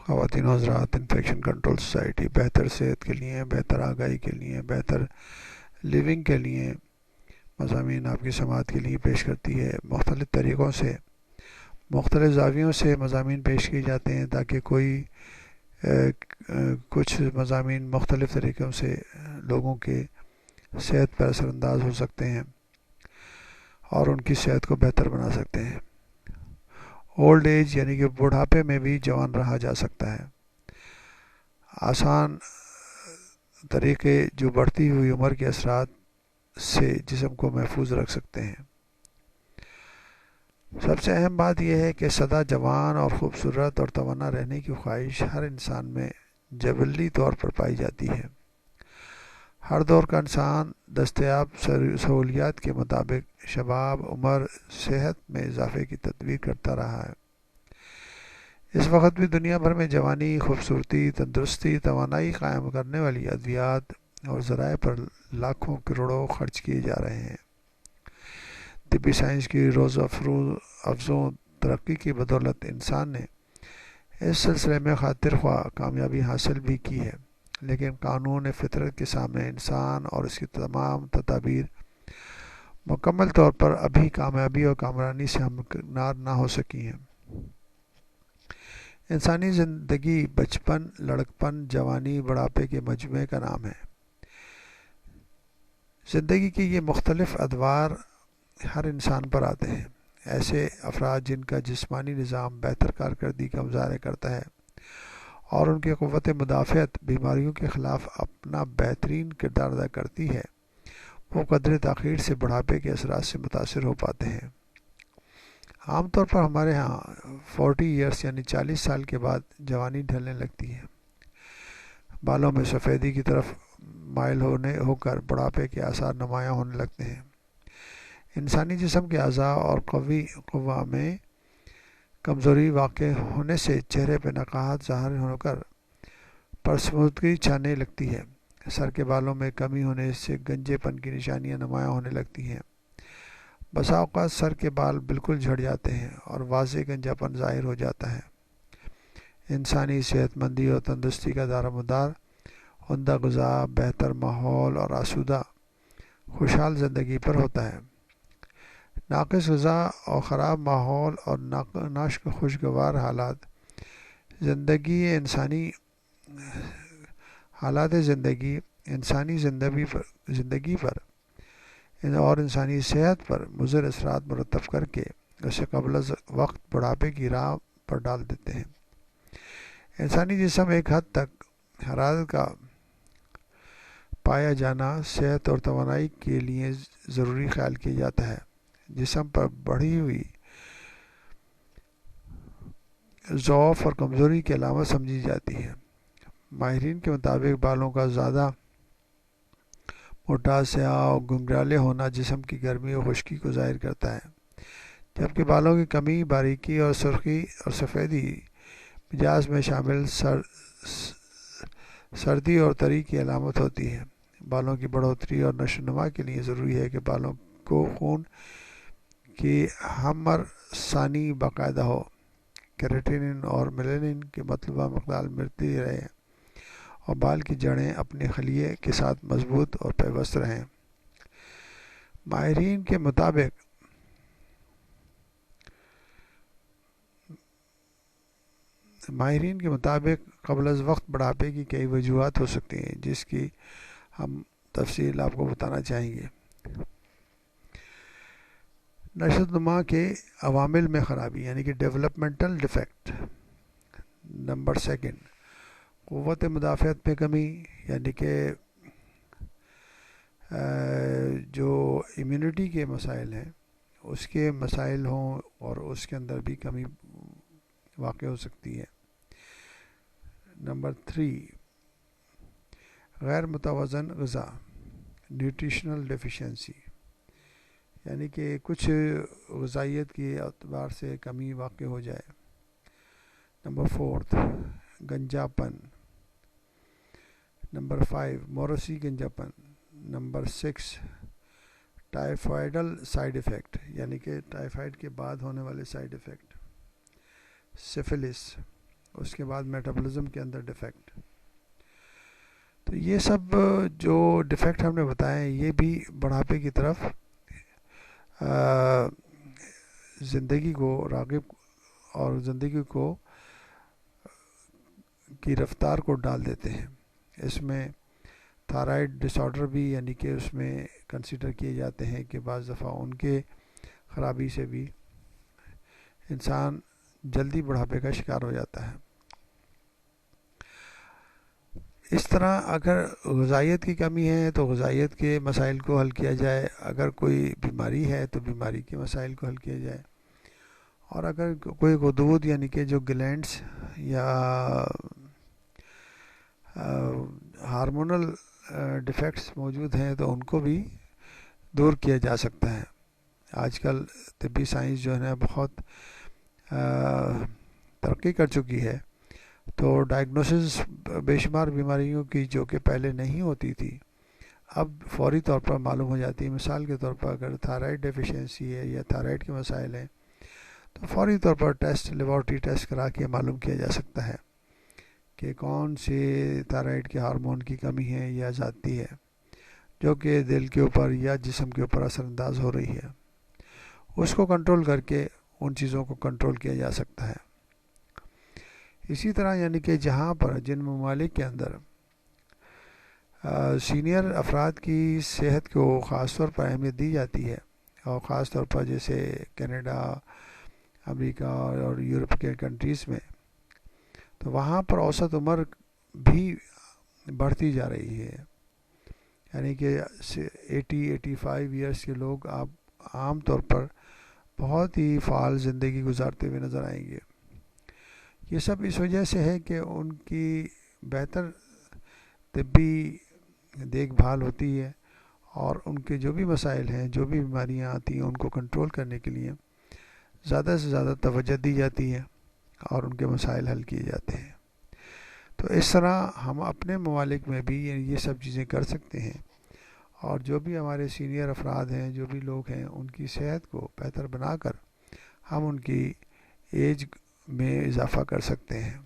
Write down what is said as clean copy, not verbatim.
خواتین و حضرات، انفیکشن کنٹرول سوسائٹی بہتر صحت کے لیے، بہتر آگاہی کے لیے، بہتر لیونگ کے لیے مضامین آپ کی سماعت کے لیے پیش کرتی ہے۔ مختلف طریقوں سے، مختلف زاویوں سے مضامین پیش کیے جاتے ہیں تاکہ کچھ مضامین مختلف طریقوں سے لوگوں کے صحت پر اثر انداز ہو سکتے ہیں اور ان کی صحت کو بہتر بنا سکتے ہیں۔ اولڈ ایج یعنی کہ بڑھاپے میں بھی جوان رہا جا سکتا ہے۔ آسان طریقے جو بڑھتی ہوئی عمر کے اثرات سے جسم کو محفوظ رکھ سکتے ہیں۔ سب سے اہم بات یہ ہے کہ سدا جوان اور خوبصورت اور توانا رہنے کی خواہش ہر انسان میں جبلی طور پر پائی جاتی ہے۔ ہر دور کا انسان دستیاب سہولیات کے مطابق شباب عمر صحت میں اضافے کی تدبیر کرتا رہا ہے۔ اس وقت بھی دنیا بھر میں جوانی، خوبصورتی، تندرستی، توانائی قائم کرنے والی ادویات اور ذرائع پر لاکھوں کروڑوں خرچ کیے جا رہے ہیں۔ طبی سائنس کی روز افزوں ترقی کی بدولت انسان نے اس سلسلے میں خاطر خواہ کامیابی حاصل بھی کی ہے، لیکن قانون فطرت کے سامنے انسان اور اس کی تمام تدابیر مکمل طور پر ابھی کامیابی اور کامرانی سے ہمکنار نہ ہو سکی ہیں۔ انسانی زندگی بچپن، لڑکپن، جوانی، بڑھاپے کے مجموعے کا نام ہے۔ زندگی کے یہ مختلف ادوار ہر انسان پر آتے ہیں۔ ایسے افراد جن کا جسمانی نظام بہتر کارکردگی کا مظاہرہ کرتا ہے اور ان کی قوت مدافعت بیماریوں کے خلاف اپنا بہترین کردار ادا کرتی ہے، وہ قدر تاخیر سے بڑھاپے کے اثرات سے متاثر ہو پاتے ہیں۔ عام طور پر ہمارے ہاں 40 ایئرس یعنی 40 سال کے بعد جوانی ڈھلنے لگتی ہے۔ بالوں میں سفیدی کی طرف مائل ہو کر بڑھاپے کے آثار نمایاں ہونے لگتے ہیں۔ انسانی جسم کے اعضاء اور قوا میں کمزوری واقع ہونے سے چہرے پہ نقاہت ظاہر ہو کر پرسمودگی چھانے لگتی ہے۔ سر کے بالوں میں کمی ہونے سے گنجے پن کی نشانیاں نمایاں ہونے لگتی ہیں۔ بسا اوقات سر کے بال بالکل جھڑ جاتے ہیں اور واضح گنجا پن ظاہر ہو جاتا ہے۔ انسانی صحت مندی اور تندرستی کا دار و مدار عمدہ غذا، بہتر ماحول اور آسودہ خوشحال زندگی پر ہوتا ہے۔ ناقص غذا اور خراب ماحول اور ناخوشگوار حالات زندگی انسانی زندگی پر اور انسانی صحت پر مضر اثرات مرتب کر کے اسے قبل از وقت بڑھاپے کی راہ پر ڈال دیتے ہیں۔ انسانی جسم ایک حد تک حرارت کا پایا جانا صحت اور توانائی کے لیے ضروری خیال کیا جاتا ہے۔ جسم پر بڑھی ہوئی ضعف اور کمزوری کی علامت سمجھی جاتی ہے۔ ماہرین کے مطابق بالوں کا زیادہ موٹا، سیاہ اور گنگرالے ہونا جسم کی گرمی اور خشکی کو ظاہر کرتا ہے، جبکہ بالوں کی کمی، باریکی اور سرخی اور سفیدی مزاج میں شامل سردی اور تری کی علامت ہوتی ہے۔ بالوں کی بڑھوتری اور نشو و نما کے لیے ضروری ہے کہ بالوں کو خون کی ہمر ثانی باقاعدہ ہو، کیراٹن اور میلانن کی مطلوبہ مقدار ملتی رہے اور بال کی جڑیں اپنے خلیے کے ساتھ مضبوط اور پیوست رہیں۔ ماہرین کے مطابق قبل از وقت بڑھاپے کی کئی وجوہات ہو سکتی ہیں، جس کی ہم تفصیل آپ کو بتانا چاہیں گے۔ نشو و نما کے عوامل میں خرابی یعنی کہ ڈیولپمنٹل ڈیفیکٹ۔ نمبر 2، قوت مدافعت میں کمی یعنی کہ جو امیونٹی کے مسائل ہیں اس کے مسائل ہوں اور اس کے اندر بھی کمی واقع ہو سکتی ہے۔ نمبر 3، غیر متوازن غذا نیوٹریشنل ڈیفیشنسی، یعنی کہ کچھ غذائیت کے اعتبار سے کمی واقع ہو جائے۔ نمبر 4، گنجا پن۔ نمبر 5، موروثی گنجا پن۔ نمبر 6، ٹائفائڈل سائیڈ ایفیکٹ یعنی کہ ٹائفائڈ کے بعد ہونے والے سائیڈ ایفیکٹ۔ سفلس اس کے بعد میٹابولزم کے اندر ڈیفیکٹ. تو یہ سب جو ڈیفیکٹ ہم نے بتائے ہیں یہ بھی بڑھاپے کی طرف زندگی کو راغب اور زندگی کو کی رفتار کو ڈال دیتے ہیں. اس میں تھائرائیڈ ڈس آرڈر بھی یعنی کہ اس میں کنسیڈر کیے جاتے ہیں کہ بعض دفعہ ان کے خرابی سے بھی انسان جلدی بڑھاپے کا شکار ہو جاتا ہے. اس طرح اگر غذائیت کی کمی ہے تو غذائیت کے مسائل کو حل کیا جائے, اگر کوئی بیماری ہے تو بیماری کے مسائل کو حل کیا جائے, اور اگر کوئی غدود یعنی کہ جو گلینڈس یا ہارمونل ڈیفیکٹس موجود ہیں تو ان کو بھی دور کیا جا سکتا ہے. آج کل طبی سائنس جو ہے نا بہت ترقی کر چکی ہے, تو ڈائگنوسس بے شمار بیماریوں کی جو کہ پہلے نہیں ہوتی تھی اب فوری طور پر معلوم ہو جاتی ہے. مثال کے طور پر اگر تھائرائیڈ ڈیفیشینسی ہے یا تھائرائیڈ کے مسائل ہیں تو فوری طور پر ٹیسٹ لیبارٹری ٹیسٹ کرا کے معلوم کیا جا سکتا ہے کہ کون سے تھائرائیڈ کے ہارمون کی کمی ہے یا ذاتی ہے جو کہ دل کے اوپر یا جسم کے اوپر اثر انداز ہو رہی ہے. اس کو کنٹرول کر کے ان چیزوں کو کنٹرول کیا جا سکتا ہے. اسی طرح یعنی کہ جہاں پر جن ممالک کے اندر سینئر افراد کی صحت کو خاص طور پر اہمیت دی جاتی ہے, اور خاص طور پر جیسے کینیڈا, امریکہ اور یورپ کے کنٹریز میں, تو وہاں پر اوسط عمر بھی بڑھتی جا رہی ہے. یعنی کہ 85 ایئرس کے لوگ آپ عام طور پر بہت ہی فعال زندگی گزارتے ہوئے نظر آئیں گے. یہ سب اس وجہ سے ہے کہ ان کی بہتر طبی دیکھ بھال ہوتی ہے, اور ان کے جو بھی مسائل ہیں, جو بھی بیماریاں آتی ہیں, ان کو کنٹرول کرنے کے لیے زیادہ سے زیادہ توجہ دی جاتی ہے اور ان کے مسائل حل کیے جاتے ہیں. تو اس طرح ہم اپنے ممالک میں بھی یہ سب چیزیں کر سکتے ہیں, اور جو بھی ہمارے سینئر افراد ہیں, جو بھی لوگ ہیں, ان کی صحت کو بہتر بنا کر ہم ان کی ایج میں اضافہ کر سکتے ہیں.